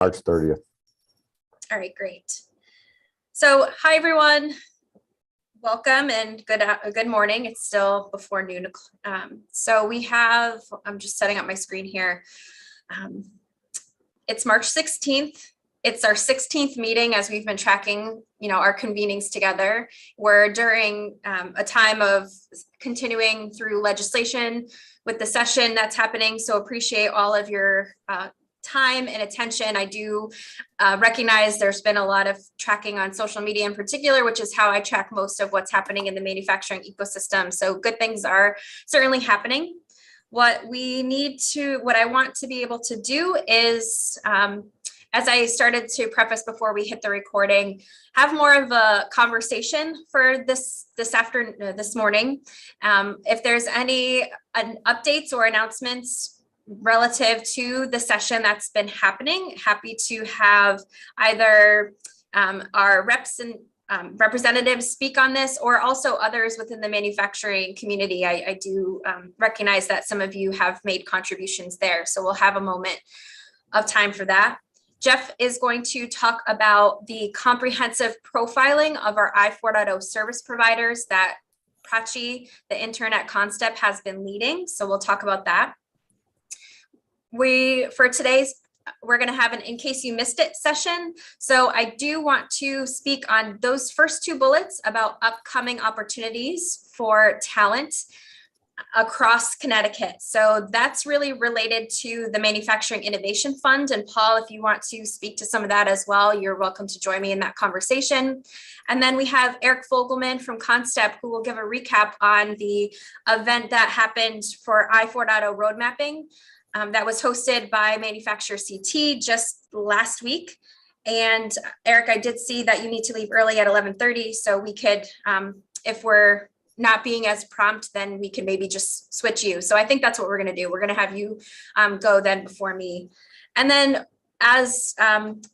March 30th. All right, great. So hi, everyone. Welcome and good morning. It's still before noon. So we have, I'm just setting up my screen here. It's March 16th. It's our 16th meeting as we've been tracking, our convenings together. We're during a time of continuing through legislation with the session that's happening. So appreciate all of your time and attention. I do recognize there's been a lot of tracking on social media in particular, which is how I track most of what's happening in the manufacturing ecosystem. So good things are certainly happening. What I want to be able to do is, as I started to preface before we hit the recording, have more of a conversation for this morning. If there's any updates or announcements relative to the session that's been happening, happy to have either our reps and representatives speak on this, or also others within the manufacturing community. I do recognize that some of you have made contributions there, so we'll have a moment of time for that. Jeff is going to talk about the comprehensive profiling of our i4.0 service providers that Prachi, the intern at Constep, has been leading, so we'll talk about that. We're going to have an in case you missed it session. So I do want to speak on those first two bullets about upcoming opportunities for talent across Connecticut. So that's really related to the Manufacturing Innovation Fund. And Paul, if you want to speak to some of that as well, you're welcome to join me in that conversation. And then we have Eric Fogelman from Constep, who will give a recap on the event that happened for i4.0 road mapping. That was hosted by Manufacturer CT just last week. And Eric, I did see that you need to leave early at 11:30, so we could, if we're not being as prompt, then we can maybe just switch you. So I think that's what we're going to do. We're going to have you go then before me. And then as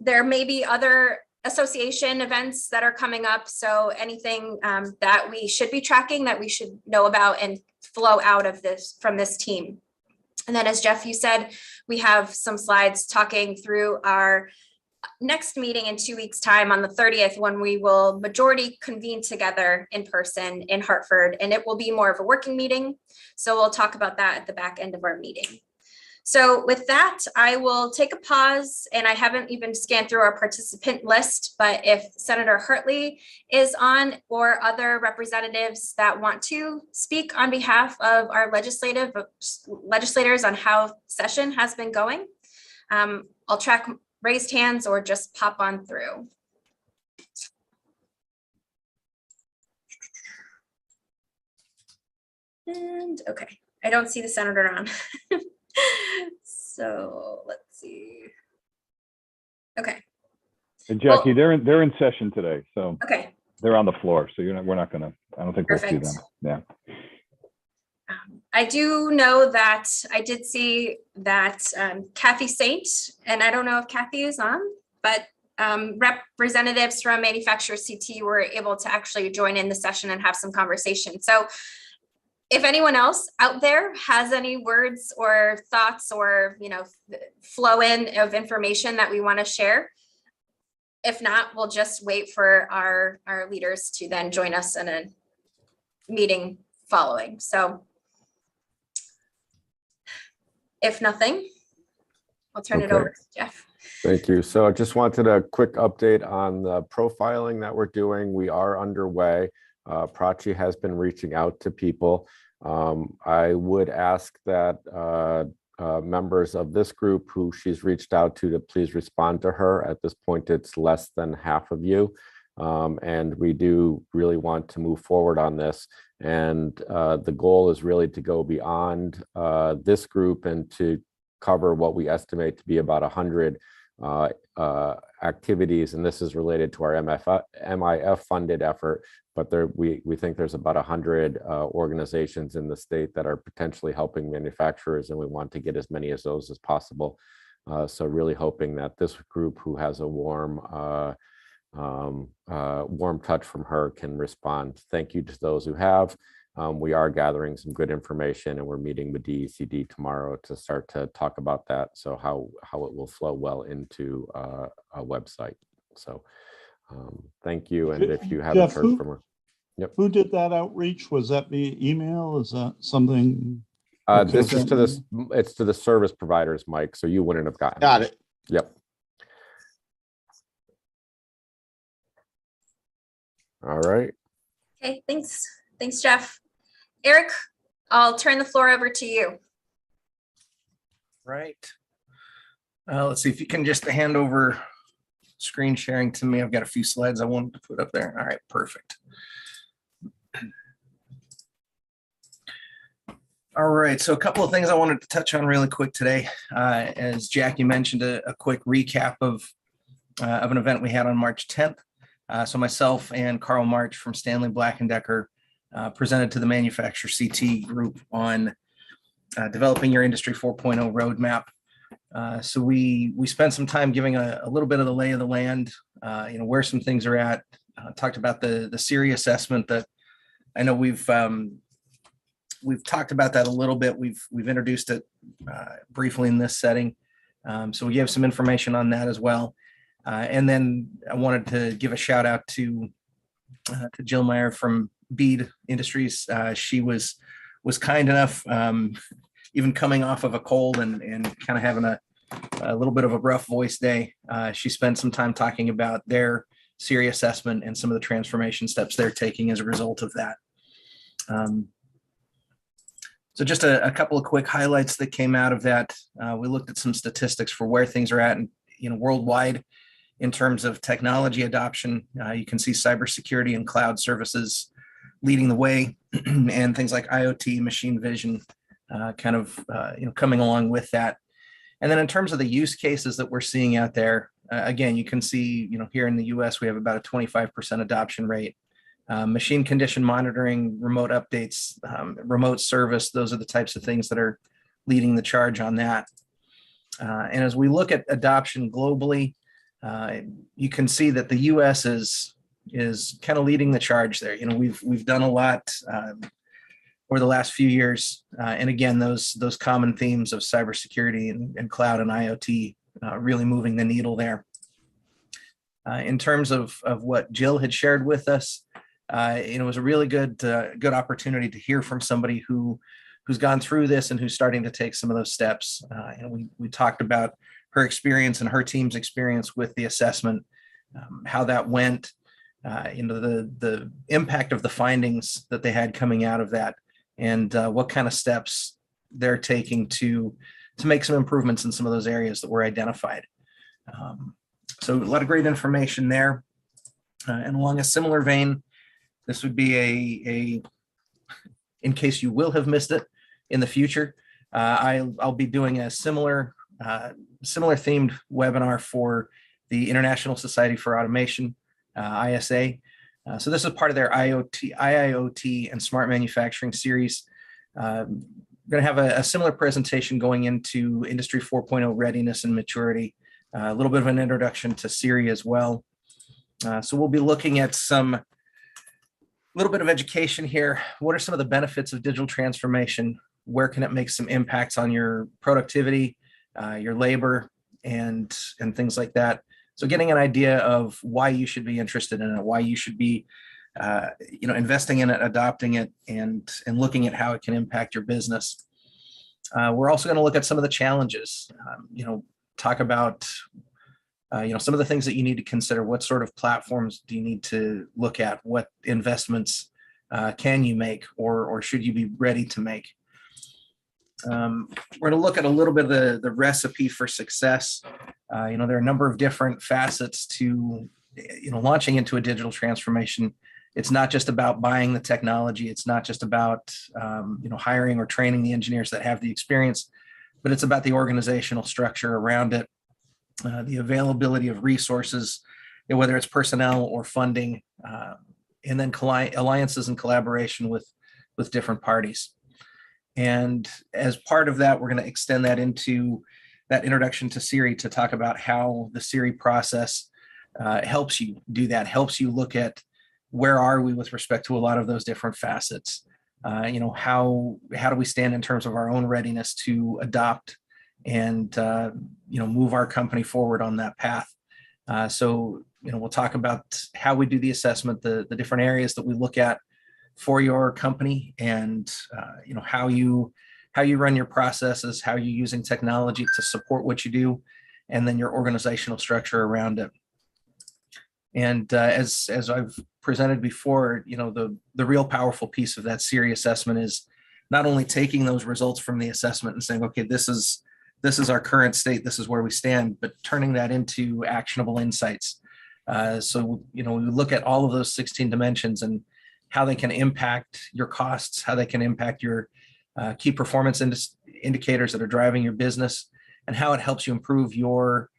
there may be other association events that are coming up, so anything that we should be tracking, that we should know about and flow out of this from this team. And then, as Jeff, you said, we have some slides talking through our next meeting in 2 weeks' time on the 30th, when we will majority convene together in person in Hartford, and it will be more of a working meeting. So we'll talk about that at the back end of our meeting. So with that, I will take a pause, and I haven't even scanned through our participant list, but if Senator Hartley is on, or other representatives that want to speak on behalf of our legislators on how session has been going, I'll track raised hands or just pop on through. And okay, I don't see the senator on. So let's see. Okay. And Jackie, well, they're in session today, so okay. They're on the floor, so we're not gonna. I don't think Perfect. We'll see them. Yeah. I do know that I did see that Kathy Saint, and I don't know if Kathy is on, but representatives from Manufacturer CT were able to actually join in the session and have some conversation. So if anyone else out there has any words or thoughts or, flow in of information that we want to share, if not, we'll just wait for our leaders to then join us in a meeting following. So if nothing, I'll turn it over to Jeff. Thank you. So I just wanted a quick update on the profiling that we're doing. We are underway. Prachi has been reaching out to people. I would ask that members of this group who she's reached out to please respond to her. At this point, it's less than half of you. And we do really want to move forward on this. And the goal is really to go beyond this group and to cover what we estimate to be about 100 activities, and this is related to our MIF funded effort, but we think there's about 100 organizations in the state that are potentially helping manufacturers, and we want to get as many of those as possible. So really hoping that this group, who has a warm touch from her, can respond. Thank you to those who have. We are gathering some good information, and we're meeting with DECD tomorrow to start to talk about that. So how it will flow well into a website. So thank you. And if you haven't Jeff, heard from her, yep. Who did that outreach? Was that via email? Is that something? This is to this. It's to the service providers, Mike. So you wouldn't have gotten. Got it. Yep. All right. Okay, thanks. Thanks, Jeff. Eric, I'll turn the floor over to you. Right. Let's see if you can just hand over screen sharing to me. I've got a few slides I wanted to put up there. All right, perfect. All right, so a couple of things I wanted to touch on really quick today. As Jackie mentioned, a quick recap of an event we had on March 10th. So myself and Carl March from Stanley Black & Decker presented to the manufacturer CT group on developing your Industry 4.0 roadmap. So we spent some time giving a little bit of the lay of the land, where some things are at. Talked about the SERI assessment that I know we've talked about that a little bit. We've introduced it briefly in this setting. So we gave some information on that as well. And then I wanted to give a shout out to Jill Meyer from Bead Industries. She was kind enough, even coming off of a cold and kind of having a little bit of a rough voice day. She spent some time talking about their SERI assessment and some of the transformation steps they're taking as a result of that. So just a couple of quick highlights that came out of that. We looked at some statistics for where things are at and worldwide in terms of technology adoption. You can see cybersecurity and cloud services leading the way, and things like IoT, machine vision, coming along with that. And then in terms of the use cases that we're seeing out there, again, you can see, here in the US, we have about a 25% adoption rate. Machine condition monitoring, remote updates, remote service, those are the types of things that are leading the charge on that. And as we look at adoption globally, you can see that the US is kind of leading the charge there. We've done a lot over the last few years. And again, those common themes of cybersecurity and cloud and IoT really moving the needle there. In terms of what Jill had shared with us, it was a really good opportunity to hear from somebody who's gone through this and who's starting to take some of those steps. And we talked about her experience and her team's experience with the assessment, how that went, the impact of the findings that they had coming out of that, and what kind of steps they're taking to make some improvements in some of those areas that were identified. So a lot of great information there. And along a similar vein, this would be in case you will have missed it in the future, I'll be doing a similar themed webinar for the International Society for Automation, ISA. So this is part of their IIoT and smart manufacturing series. We're going to have a similar presentation going into Industry 4.0 readiness and maturity, a little bit of an introduction to SERI as well. So we'll be looking at a little bit of education here. What are some of the benefits of digital transformation? Where can it make some impacts on your productivity, your labor, and things like that? So getting an idea of why you should be interested in it, why you should be investing in it, adopting it, and looking at how it can impact your business. We're also going to look at some of the challenges, talk about some of the things that you need to consider. What sort of platforms do you need to look at? What investments can you make, or should you be ready to make? We're going to look at a little bit of the recipe for success. There are a number of different facets to launching into a digital transformation. It's not just about buying the technology. It's not just about hiring or training the engineers that have the experience, but it's about the organizational structure around it, the availability of resources, whether it's personnel or funding, and then alliances and collaboration with different parties. And as part of that, we're going to extend that into that introduction to SERI to talk about how the SERI process helps you do that, helps you look at where are we with respect to a lot of those different facets. how do we stand in terms of our own readiness to adopt and move our company forward on that path. So we'll talk about how we do the assessment, the different areas that we look at for your company, and how you run your processes, how you're using technology to support what you do, and then your organizational structure around it. And as I've presented before, the real powerful piece of that SERI assessment is not only taking those results from the assessment and saying, okay, this is our current state, this is where we stand, but turning that into actionable insights. So we look at all of those 16 dimensions and how they can impact your costs, how they can impact your key performance indicators that are driving your business, and how it helps you improve your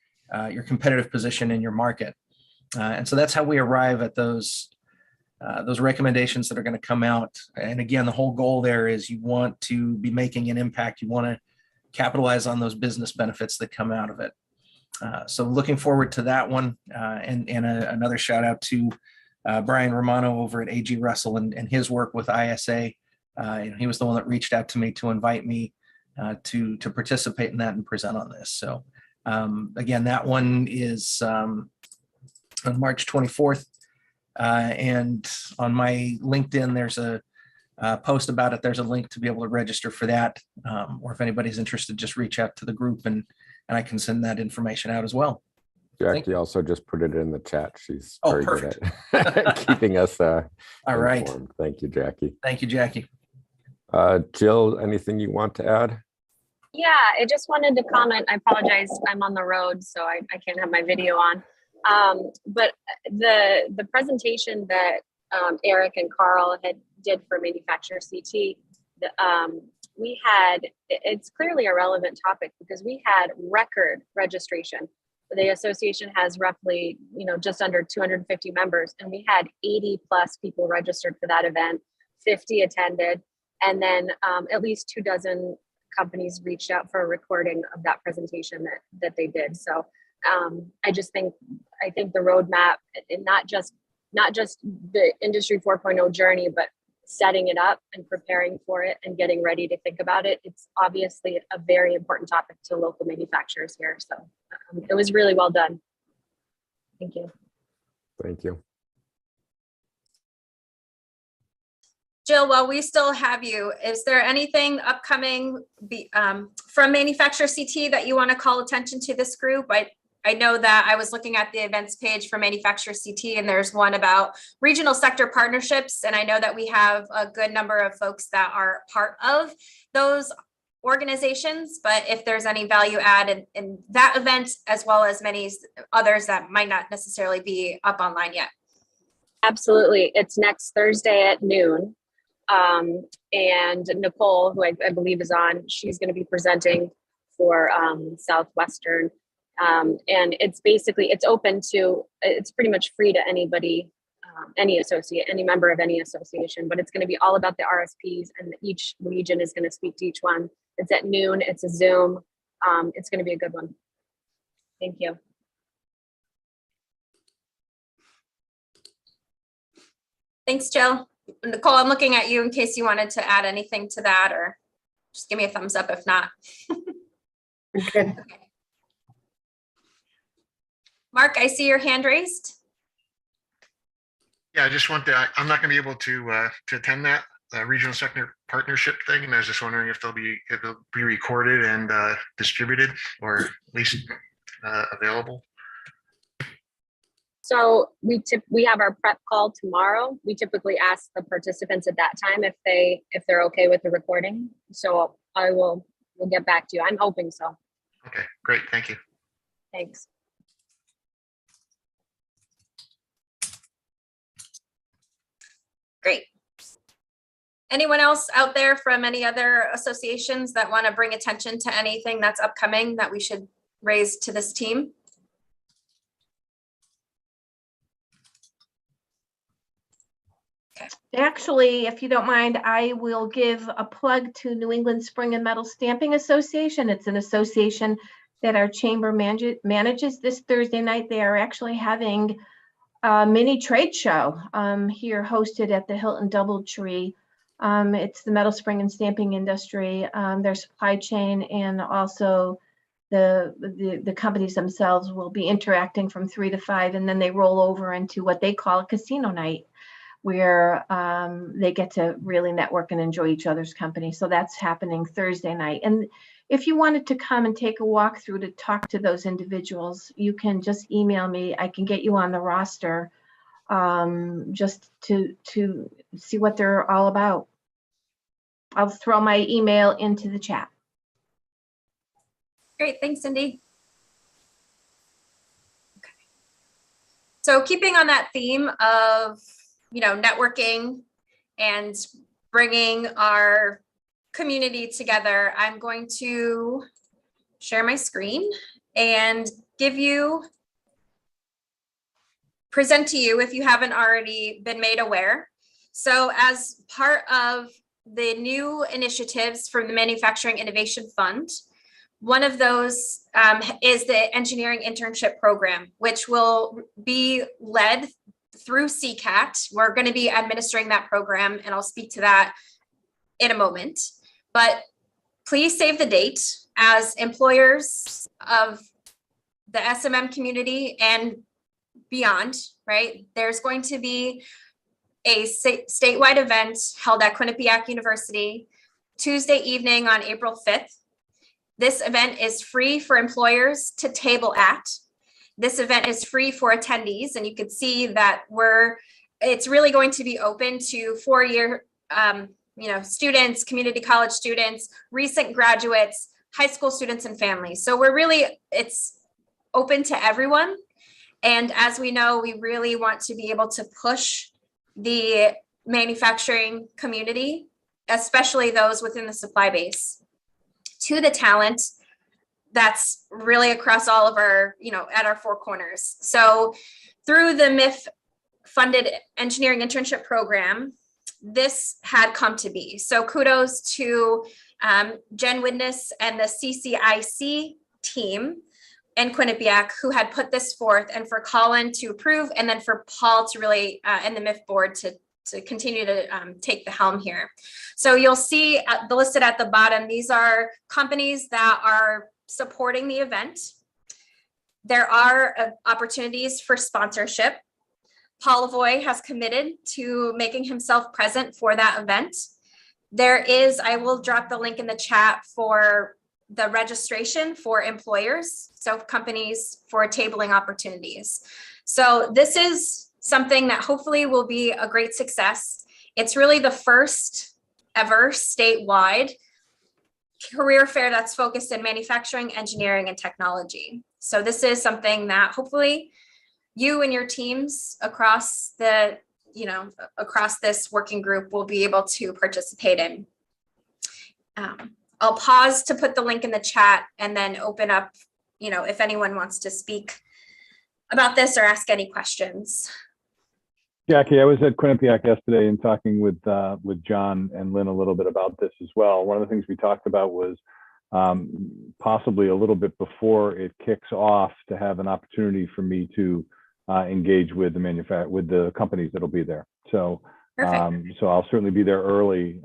competitive position in your market. And so that's how we arrive at those recommendations that are going to come out. And again, the whole goal there is you want to be making an impact. You want to capitalize on those business benefits that come out of it. So looking forward to that one. And another shout out to Brian Romano over at AG Russell and his work with ISA. He was the one that reached out to me to invite me to participate in that and present on this. So again, that one is on March 24th. And on my LinkedIn, there's a post about it. There's a link to be able to register for that. Or if anybody's interested, just reach out to the group and I can send that information out as well. Jackie also just put it in the chat. She's very perfect. good at keeping us All right. informed. Thank you, Jackie. Thank you, Jackie. Jill, anything you want to add? Yeah, I just wanted to comment. I apologize. I'm on the road, so I can't have my video on. But the presentation that Eric and Carl did for Manufacturer CT, it's clearly a relevant topic because we had record registration. The association has roughly, just under 250 members, and we had 80 plus people registered for that event. 50 attended, and then at least 2 dozen companies reached out for a recording of that presentation that they did. So I think the roadmap, and not just the Industry 4.0 journey, but setting it up and preparing for it and getting ready to think about it. It's obviously a very important topic to local manufacturers here. So it was really well done. Thank you. Thank you. Jill, while we still have you, is there anything upcoming from Manufacturer CT that you want to call attention to this group? I know that I was looking at the events page for Manufacturer CT, and there's one about regional sector partnerships. And I know that we have a good number of folks that are part of those organizations, but if there's any value add in that event, as well as many others that might not necessarily be up online yet. Absolutely. It's next Thursday at noon. And Nicole, who I believe is on, she's going to be presenting for Southwestern. And it's open to, it's pretty much free to anybody, any associate, any member of any association, but it's going to be all about the RSPs, and each region is going to speak to each one. It's at noon. It's a Zoom. It's going to be a good one. Thank you. Thanks, Jill. Nicole, I'm looking at you in case you wanted to add anything to that, or just give me a thumbs up if not. Good. Okay. Mark, I see your hand raised. Yeah, I just want to, I'm not going to be able to attend that regional sector partnership thing. And I was just wondering if it'll be recorded and distributed, or at least available. So we have our prep call tomorrow. We typically ask the participants at that time if they're okay with the recording. So we'll get back to you. I'm hoping so. Okay, great. Thank you. Thanks. Great. Anyone else out there from any other associations that want to bring attention to anything that's upcoming that we should raise to this team? Actually, if you don't mind, I will give a plug to New England Spring and Metal Stamping Association. It's an association that our chamber manages. This Thursday night, they are actually having a mini trade show here hosted at the Hilton Doubletree It's the metal spring and stamping industry, their supply chain, and also the companies themselves will be interacting from 3 to 5, and then they roll over into what they call a casino night, where they get to really network and enjoy each other's company. So that's happening Thursday night. And if you wanted to come and take a walk through to talk to those individuals, you can just email me. I can get you on the roster, just to see what they're all about. I'll throw my email into the chat. Great, thanks, Cindy. Okay. So keeping on that theme of, networking and bringing our community together, I'm going to share my screen and present to you if you haven't already been made aware. So as part of the new initiatives from the Manufacturing Innovation Fund, one of those is the engineering internship program, which will be led through CCAT. We're going to be administering that program, and I'll speak to that in a moment. But please save the date, as employers of the SMM community and beyond, right? There's going to be a statewide event held at Quinnipiac University Tuesday evening on April 5th. This event is free for employers to table at. This event is free for attendees, and you can see that it's really going to be open to four-year students, community college students, recent graduates, high school students, and families. So it's open to everyone. And as we know, we really want to be able to push the manufacturing community, especially those within the supply base, to the talent that's really across all of our, at our four corners. So through the MIF funded engineering internship program, this had come to be. So kudos to Jen Widness and the CCIC team and Quinnipiac, who had put this forth, and for Colin to approve, and then for Paul to really, and the MIF board to continue to take the helm here. So you'll see listed at the bottom, these are companies that are supporting the event. There are opportunities for sponsorship. Paul Lavoie has committed to making himself present for that event. I will drop the link in the chat for the registration for employers, so companies for tabling opportunities. So this is something that hopefully will be a great success. It's really the first ever statewide career fair that's focused in manufacturing, engineering, and technology. So this is something that hopefully you and your teams across this working group will be able to participate in. I'll pause to put the link in the chat and then open up, if anyone wants to speak about this or ask any questions. Jackie, I was at Quinnipiac yesterday and talking with John and Lynn a little bit about this as well. One of the things we talked about was possibly a little bit before it kicks off to have an opportunity for me to engage with the companies that'll be there. So so I'll certainly be there early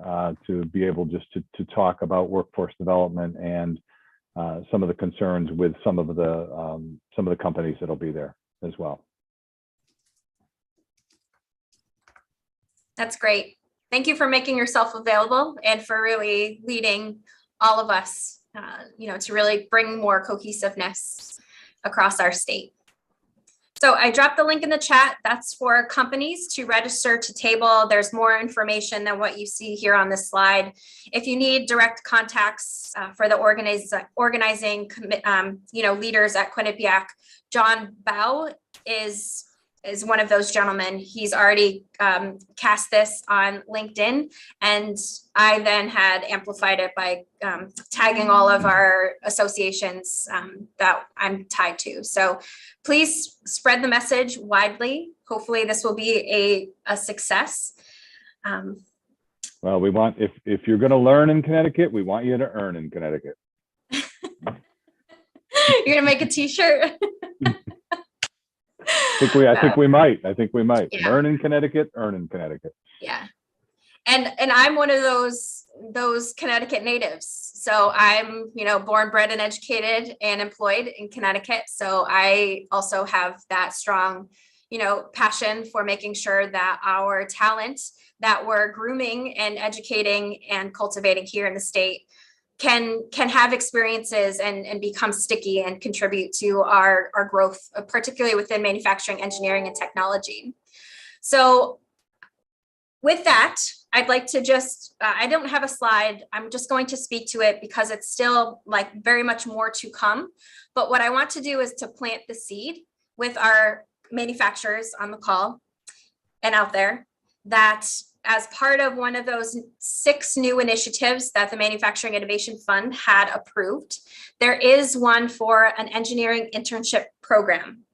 to be able just to talk about workforce development and some of the concerns with some of the companies that'll be there as well. That's great. Thank you for making yourself available and for really leading all of us, to really bring more cohesiveness across our state. So I dropped the link in the chat. That's for companies to register to table. There's more information than what you see here on this slide. If you need direct contacts for the organizing leaders at Quinnipiac, John Bow is one of those gentlemen. He's already cast this on LinkedIn, and I then had amplified it by tagging all of our associations that I'm tied to. So please spread the message widely. Hopefully this will be a success. Well, we want, if you're going to learn in Connecticut, we want you to earn in Connecticut. You're going to make a t-shirt? I think we might. Yeah. Earn in Connecticut, earn in Connecticut. Yeah. And and I'm one of those Connecticut natives. So I'm, born, bred, and educated and employed in Connecticut. So I also have that strong, passion for making sure that our talent that we're grooming and educating and cultivating here in the state can have experiences and become sticky and contribute to our growth, particularly within manufacturing, engineering, and technology. So with that, I'd like to just, I don't have a slide. I'm just going to speak to it because it's still like very much more to come. But what I want to do is to plant the seed with our manufacturers on the call and out there, that as part of one of those 6 new initiatives that the Manufacturing Innovation Fund had approved, there is one for an engineering internship program.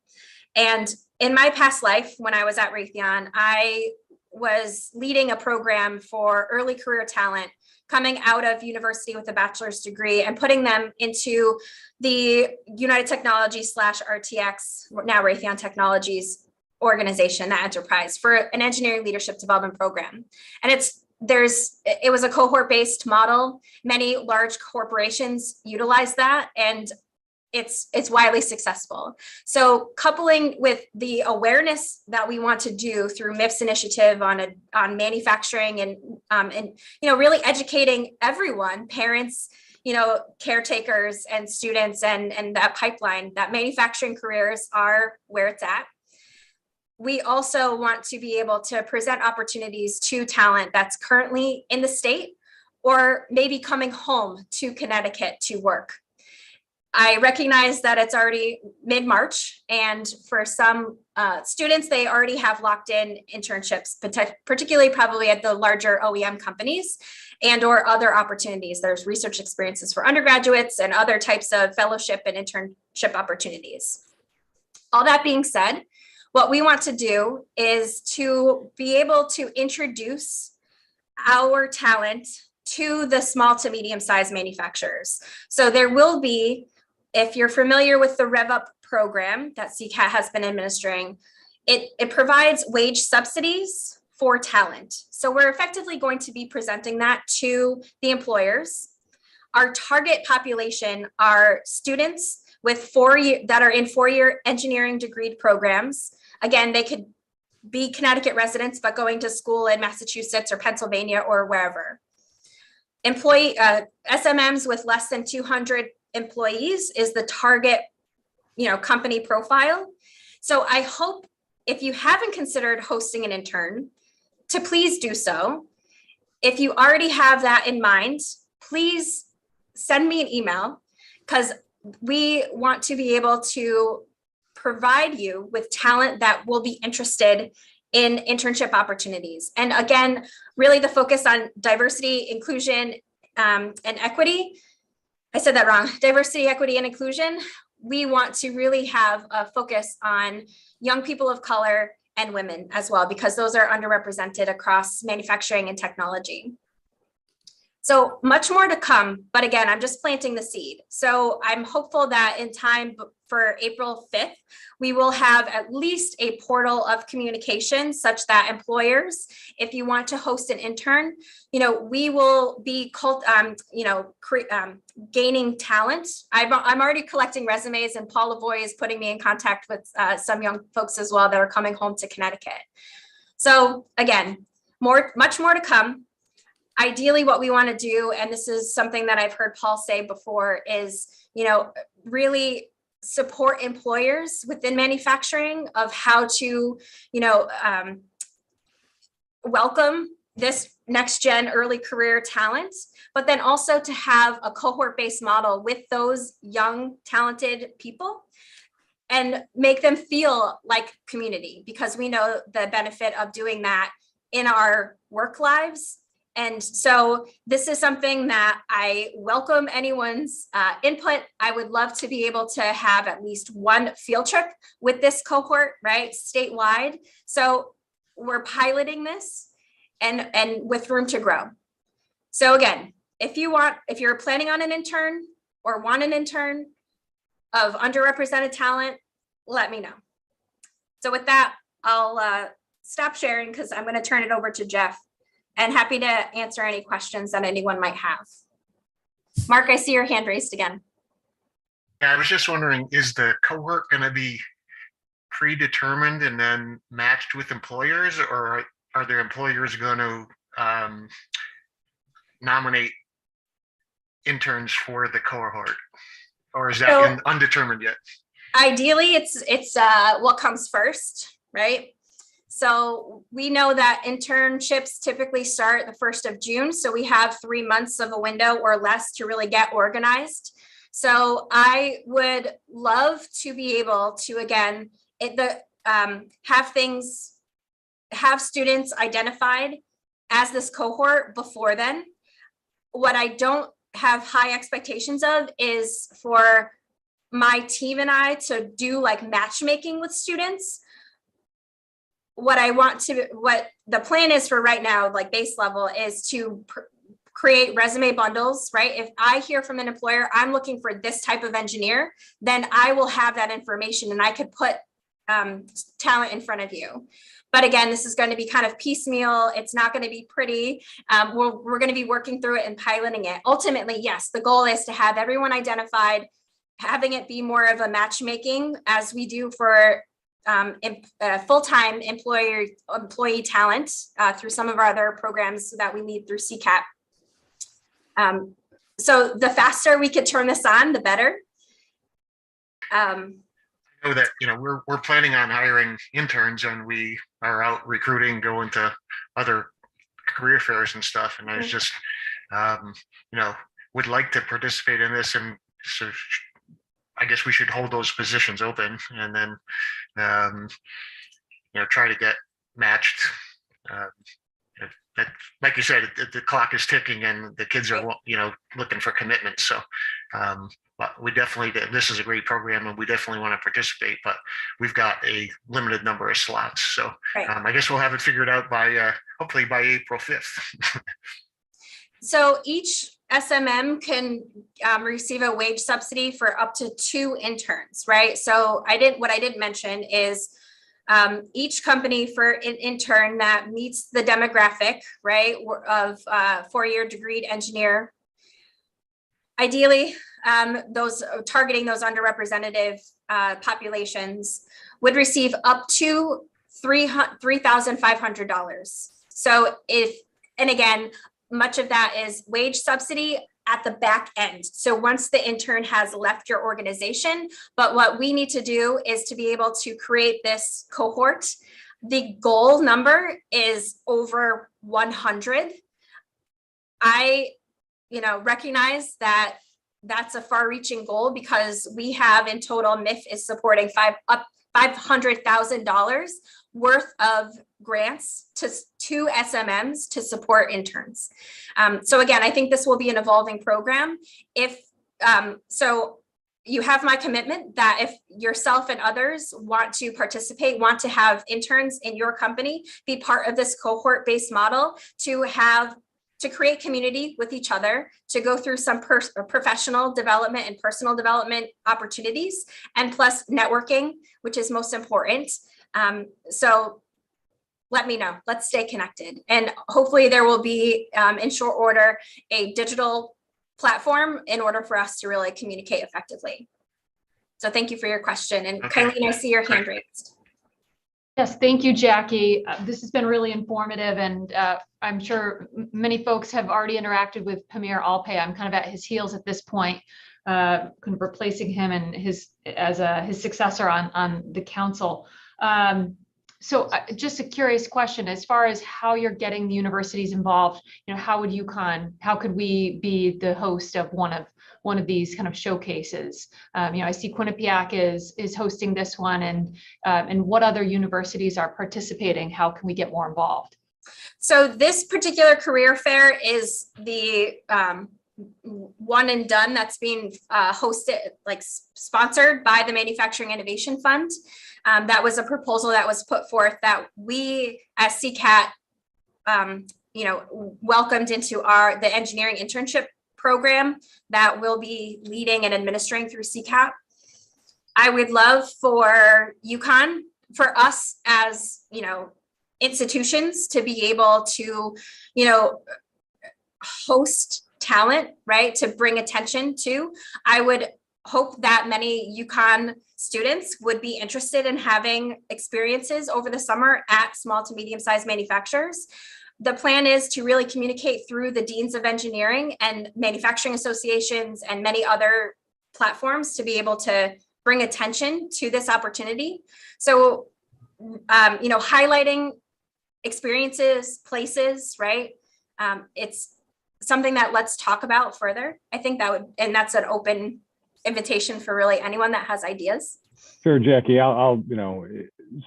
And in my past life, when I was at Raytheon, I was leading a program for early career talent coming out of university with a bachelor's degree and putting them into the United Technologies / RTX, now Raytheon Technologies organization, that enterprise, for an engineering leadership development program. And it was a cohort-based model. Many large corporations utilize that, and it's widely successful. So coupling with the awareness that we want to do through MIPS initiative on manufacturing and really educating everyone, parents, caretakers and students, and that pipeline, that manufacturing careers are where it's at. We also want to be able to present opportunities to talent that's currently in the state or maybe coming home to Connecticut to work. I recognize that it's already mid-March, and for some students, they already have locked in internships, particularly probably at the larger OEM companies and or other opportunities. There's research experiences for undergraduates and other types of fellowship and internship opportunities. All that being said, what we want to do is to be able to introduce our talent to the small to medium-sized manufacturers. So there will be, if you're familiar with the Rev Up program that CCAT has been administering, it provides wage subsidies for talent. So we're effectively going to be presenting that to the employers. Our target population are students with that are in 4-year engineering degree programs. Again, they could be Connecticut residents, but going to school in Massachusetts or Pennsylvania or wherever. SMMs with less than 200 employees is the target, company profile. So I hope, if you haven't considered hosting an intern, to please do so. If you already have that in mind, please send me an email, because we want to be able to provide you with talent that will be interested in internship opportunities. And again, really the focus on diversity, inclusion, and equity. I said that wrong. Diversity, equity, and inclusion. We want to really have a focus on young people of color and women as well, because those are underrepresented across manufacturing and technology. So much more to come, but again, I'm just planting the seed. So I'm hopeful that in time for April 5th, we will have at least a portal of communication such that employers, if you want to host an intern, we will be gaining talent. I'm already collecting resumes, and Paul Lavoie is putting me in contact with some young folks as well that are coming home to Connecticut. So again, much more to come. Ideally, what we want to do, and this is something that I've heard Paul say before, is, really support employers within manufacturing of how to, welcome this next gen early career talent, but then also to have a cohort-based model with those young, talented people and make them feel like community, because we know the benefit of doing that in our work lives. And so this is something that I welcome anyone's input. I would love to be able to have at least one field trip with this cohort, right, statewide. So we're piloting this and with room to grow. So again, if you're planning on an intern or want an intern of underrepresented talent, let me know. So with that, I'll stop sharing, because I'm going to turn it over to Jeff and happy to answer any questions that anyone might have. Mark, I see your hand raised again. Yeah, I was just wondering, is the cohort going to be predetermined and then matched with employers, or are the employers going to nominate interns for the cohort, or is that undetermined yet? Ideally, it's what comes first, right? So we know that internships typically start the 1st of June. So we have 3 months of a window or less to really get organized. So I would love to be able to, again, have students identified as this cohort before then. What I don't have high expectations of is for my team and I to do like matchmaking with students. What the plan is for right now, like base level, is to create resume bundles, right? If I hear from an employer, I'm looking for this type of engineer, then I will have that information and I could put talent in front of you. But again, this is going to be kind of piecemeal. It's not going to be pretty. We're going to be working through it and piloting it. Ultimately, yes, the goal is to have everyone identified, having it be more of a matchmaking as we do for full-time employee talent through some of our other programs that we lead through CCAP. So the faster we could turn this on, the better. I know that, we're planning on hiring interns, and we are out recruiting, going to other career fairs and stuff. And I was just, would like to participate in this, and so I guess we should hold those positions open, and then, try to get matched. Like you said, the clock is ticking, and the kids are, looking for commitment. So, but we definitely, this is a great program, and we definitely want to participate, but we've got a limited number of slots. So I guess we'll have it figured out by, hopefully by April 5th. So each SMM can receive a wage subsidy for up to 2 interns, right? So what I didn't mention is each company for an intern that meets the demographic, right, of 4-year degreed engineer. Ideally, those targeting those underrepresented populations would receive up to $3,500. So and again, much of that is wage subsidy at the back end. So once the intern has left your organization, but what we need to do is to be able to create this cohort. The goal number is over 100. I, recognize that that's a far-reaching goal, because we have in total, MIF is supporting $500,000 worth of grants to SMMs to support interns. So again, I think this will be an evolving program. So you have my commitment that if yourself and others want to participate, want to have interns in your company be part of this cohort-based model, to create community with each other, to go through some professional development and personal development opportunities, and plus networking, which is most important. So let me know. Let's stay connected. And hopefully there will be, in short order, a digital platform in order for us to really communicate effectively. So thank you for your question. And Kylene, I see your hand raised. Yes, thank you, Jackie. This has been really informative, and I'm sure many folks have already interacted with Pamir Alpay. I'm kind of at his heels at this point, kind of replacing him and his successor on the council. So just a curious question, as far as how you're getting the universities involved, how could we be the host of one of these kind of showcases? I see Quinnipiac is hosting this one, and what other universities are participating? How can we get more involved? So this particular career fair is the one and done that's being hosted, sponsored by the Manufacturing Innovation Fund. That was a proposal that was put forth that we as CCAT, welcomed into the engineering internship program that we'll be leading and administering through CCAP. I would love for UConn, for us as, institutions to be able to, host talent, right? To bring attention to. I would hope that many UConn students would be interested in having experiences over the summer at small to medium-sized manufacturers. The plan is to really communicate through the deans of engineering and manufacturing associations and many other platforms to be able to bring attention to this opportunity. So, highlighting experiences, places, right? It's something that let's talk about further. I think and that's an open invitation for really anyone that has ideas. Sure, Jackie,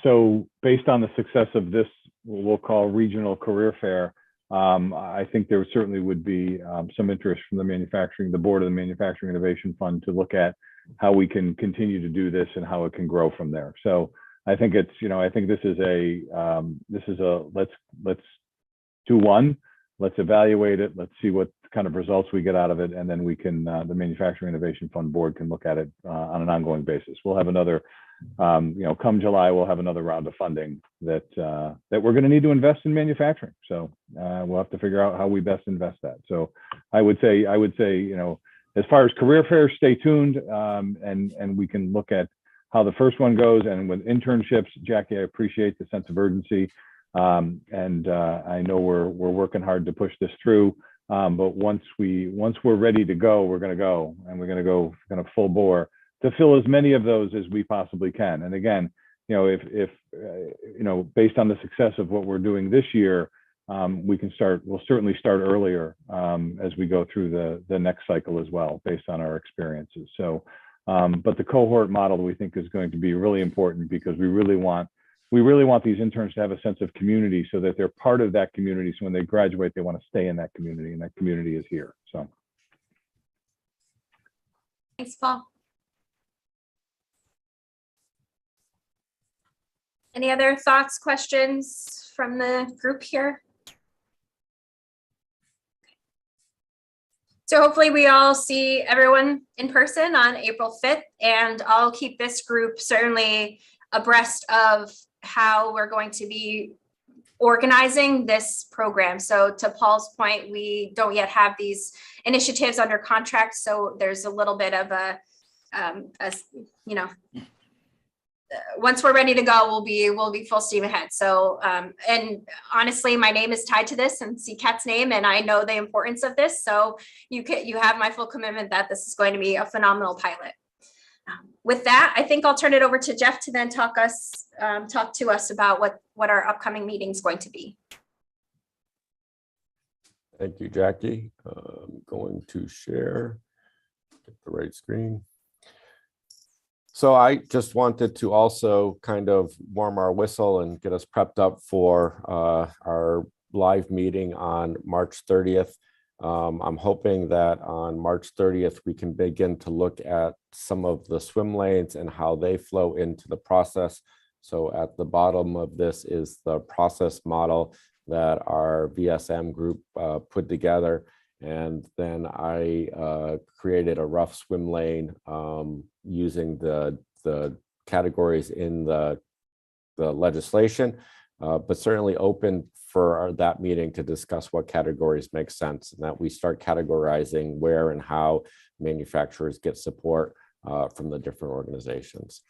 so based on the success of this, we'll call regional career fair, I think there certainly would be some interest from the board of the Manufacturing Innovation Fund to look at how we can continue to do this and how it can grow from there. So I think this is let's do one, let's evaluate it, let's see what kind of results we get out of it, and then we can the Manufacturing Innovation Fund board can look at it on an ongoing basis. We'll have another, come July, we'll have another round of funding that we're going to need to invest in manufacturing. So we'll have to figure out how we best invest that. So I would say, as far as career fairs, stay tuned, and we can look at how the first one goes. And with internships, Jackie, I appreciate the sense of urgency. And I know we're working hard to push this through. But once we're ready to go, we're going to go, and we're going to go kind of full bore to fill as many of those as we possibly can. And again, if based on the success of what we're doing this year, we'll certainly start earlier as we go through the next cycle as well, based on our experiences. So, but the cohort model we think is going to be really important, because we really want these interns to have a sense of community, so that they're part of that community. So when they graduate, they want to stay in that community, and that community is here. So. Thanks, Paul. Any other thoughts, questions from the group here? So hopefully we all see everyone in person on April 5th, and I'll keep this group certainly abreast of how we're going to be organizing this program. So to Paul's point, we don't yet have these initiatives under contract, so there's a little bit of once we're ready to go, we'll be full steam ahead. So, and honestly, my name is tied to this, and CCAT's name, and I know the importance of this. So you have my full commitment that this is going to be a phenomenal pilot. With that, I think I'll turn it over to Jeff to then talk to us about what our upcoming meeting is going to be. Thank you, Jackie. I'm going to share, get the right screen. So I just wanted to also kind of warm our whistle and get us prepped up for our live meeting on March 30th. I'm hoping that on March 30th, we can begin to look at some of the swim lanes and how they flow into the process. So at the bottom of this is the process model that our VSM group put together. And then I created a rough swim lane using the categories in the legislation, but certainly open for that meeting to discuss what categories make sense, and that we start categorizing where and how manufacturers get support from the different organizations.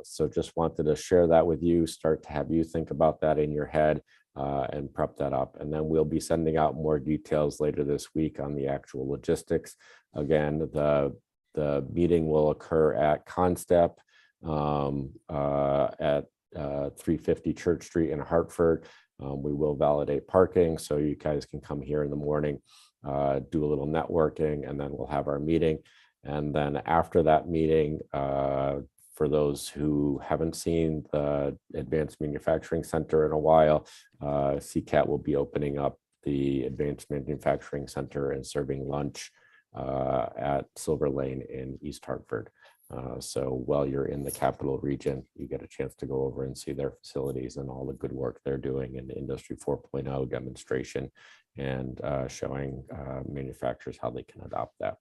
So just wanted to share that with you, start to have you think about that in your head and prep that up. And then we'll be sending out more details later this week on the actual logistics. Again, the meeting will occur at Constep at 350 Church Street in Hartford. We will validate parking, so you guys can come here in the morning, do a little networking, and then we'll have our meeting. And then after that meeting, for those who haven't seen the Advanced Manufacturing Center in a while, CCAT will be opening up the Advanced Manufacturing Center and serving lunch at Silver Lane in East Hartford. So while you're in the capital region, you get a chance to go over and see their facilities and all the good work they're doing in the Industry 4.0 demonstration, and showing manufacturers how they can adopt that.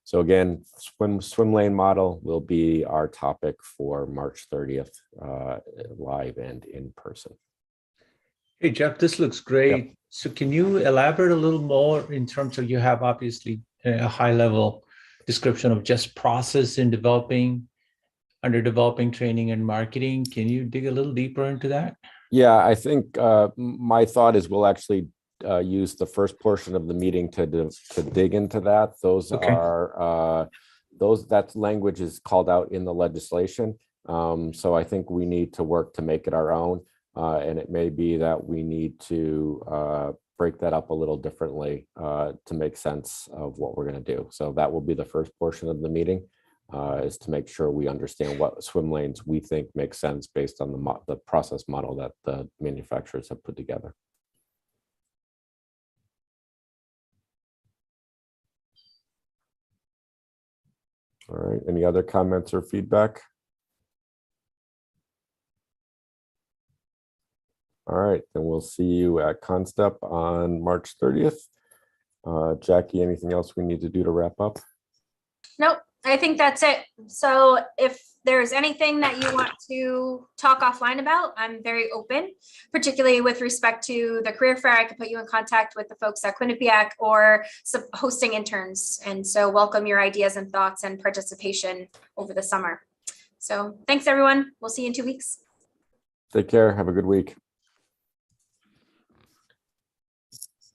So again, swim lane model will be our topic for March 30th, live and in person. Hey, Jeff, this looks great. So can you elaborate a little more in terms of, you have obviously a high level description of just process in developing, under developing training and marketing. Can you dig a little deeper into that? Yeah, I think my thought is we'll actually use the first portion of the meeting to dig into that. Those Okay. are that language is called out in the legislation. So I think we need to work to make it our own. And it may be that we need to break that up a little differently to make sense of what we're going to do. So that will be the first portion of the meeting, is to make sure we understand what swim lanes we think make sense based on the process model that the manufacturers have put together. All right, any other comments or feedback? All right, then we'll see you at Constep on March 30th. Jackie, anything else we need to do to wrap up? Nope, I think that's it. So if there's anything that you want to talk offline about, I'm very open, particularly with respect to the career fair. I could put you in contact with the folks at Quinnipiac or hosting interns. And so welcome your ideas and thoughts and participation over the summer. So thanks, everyone. We'll see you in 2 weeks. Take care. Have a good week.